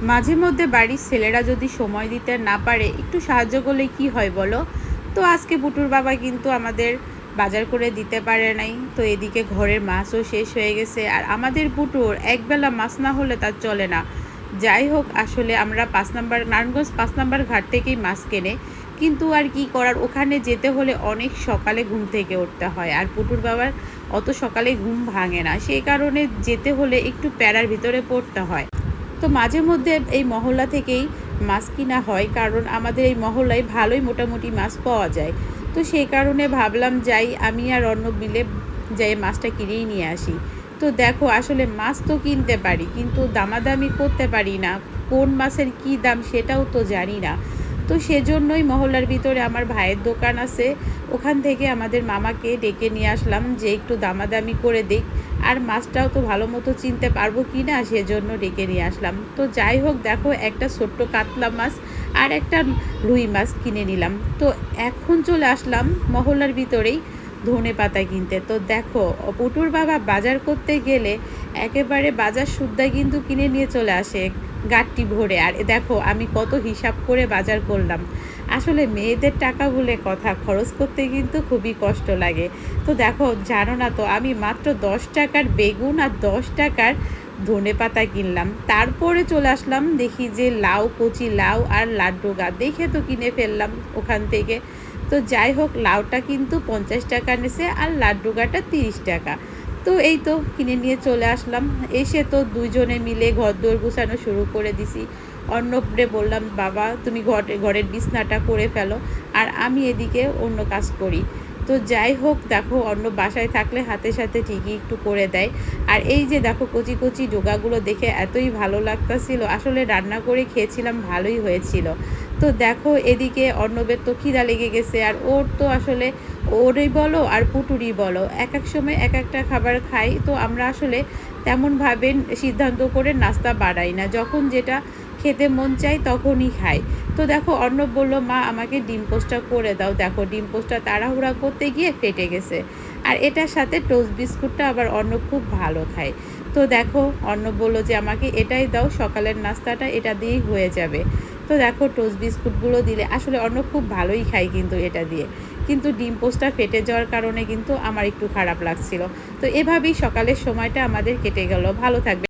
মাঝে মধ্যে বাড়ির ছেলেরা যদি সময় দিতে না পারে, একটু সাহায্য করলে কি হয় বলো? তো আজকে পুটুর বাবা কিন্তু আমাদের বাজার করে দিতে পারে নাই। তো এদিকে ঘরের মাছও শেষ হয়ে গেছে, আর আমাদের পুটুর একবেলা মাছ না হলে তার চলে না। যাই হোক, আসলে আমরা 5 নম্বর নারায়ণগঞ্জ 5 নম্বর ঘাট থেকেই মাছ কেনে, কিন্তু আর কি করার, ওখানে যেতে হলে অনেক সকালে ঘুম থেকে উঠতে হয়, আর পুটুর বাবার অত সকালে ঘুম ভাঙে না, সেই কারণে যেতে হলে একটু প্যারার ভিতরে পড়তে হয়। তো মাঝে মধ্যে এই মহল্লা থেকেই মাছ কিনা হয়, কারণ আমাদের এই মহল্লায় ভালোই মোটামুটি মাছ পাওয়া যায়। তো সেই কারণে ভাবলাম যাই, আমি আর অন্য বিলে যাই মাছটা কিনেই নিয়ে আসি। তো দেখো, আসলে মাছ তো কিনতে পারি কিন্তু দামাদামি করতে পারি না, কোন মাছের কি দাম সেটাও তো জানি না। তো সেজন্যই মহল্লার ভিতরে আমার ভাইয়ের দোকান আছে, ওখান থেকে আমাদের মামাকে ডেকে নিয়ে আসলাম যে একটু দামাদামি করে দিক, আর মাছটাও তো ভালো মতো চিনতে পারবো কি না, সেজন্য ডেকে নিয়ে আসলাম। তো যাই হোক, দেখো একটা ছোট্ট কাতলা মাছ আর একটা রুই মাছ কিনে নিলাম। তো এখন চলে আসলাম মহল্লার ভিতরেই ধনে পাতা কিনতে। তো দেখো, পুটুর বাবা বাজার করতে গেলে একেবারে বাজার সুদ্ধা কিন্তু কিনে নিয়ে চলে আসে গাঁটটি ভরে। আর দেখো আমি কত হিসাব করে বাজার করলাম। আসলে মেয়েদের টাকা বলে কথা, খরচ করতে কিন্তু খুবই কষ্ট লাগে। তো দেখো, জানো না তো, আমি মাত্র 10 টাকার বেগুন আর 10 টাকার ধনে পাতা কিনলাম। তারপরে চলে আসলাম, দেখি যে লাউ, কচি লাউ আর লাড্ডু গাছ দেখে তো কিনে ফেললাম ওখান থেকে। তো যাই হোক, লাউটা কিন্তু 50 টাকা নিছে আর লাড্ডু গাটা 30 টাকা। তো এই তো কিনে নিয়ে চলে আসলাম। এসে তো দুইজনে মিলে ঘর দোর গুছানো শুরু করে দিছি। অর্ণবরে বললাম, বাবা তুমি ঘরের বিছনাটা করে ফেলো, আর আমি এদিকে অন্য কাজ করি। তো যাই হোক, দেখো অর্ণব বাসায় থাকলে হাতের সাথে ঠিকই একটু করে দেয়। আর এই যে দেখো, কচি কচি ডোগাগুলো দেখে এতই ভালো লাগতাছিল, আসলে রান্না করে খেয়েছিলাম, ভালোই হয়েছিল। তো দেখো এদিকে অর্ণবের তো খিদা লেগে গেছে, আর ওর তো আসলে ওরই বলো আর পুটুরই বলো, এক এক সময় এক একটা খাবার খাই। তো আমরা আসলে তেমনভাবে সিদ্ধান্ত করে নাস্তা বাড়াই না, যখন যেটা খেতে মন চাই তখনই খাই। তো দেখো অর্ণব বলল, মা আমাকে ডিম পোস্টটা করে দাও। দেখো ডিম পোস্টটা তাড়াহুড়া করতে গিয়ে ফেটে গেছে। আর এটার সাথে টোস্ট বিস্কুটটা আবার অর্ণব খুব ভালো খায়। তো দেখো অর্ণব বললো যে আমাকে এটাই দাও, সকালের নাস্তাটা এটা দিয়েই হয়ে যাবে। তো দেখো টোস্ট বিস্কুটগুলো দিলে, আসলে অর্ণব খুব ভালোই খায় কিন্তু এটা দিয়ে, কিন্তু ডিম পোস্টটা ফেটে যাওয়ার কারণে কিন্তু আমার একটু খারাপ লাগছিল। তো এভাবেই সকালের সময়টা আমাদের কেটে গেল। ভালো থাকবে।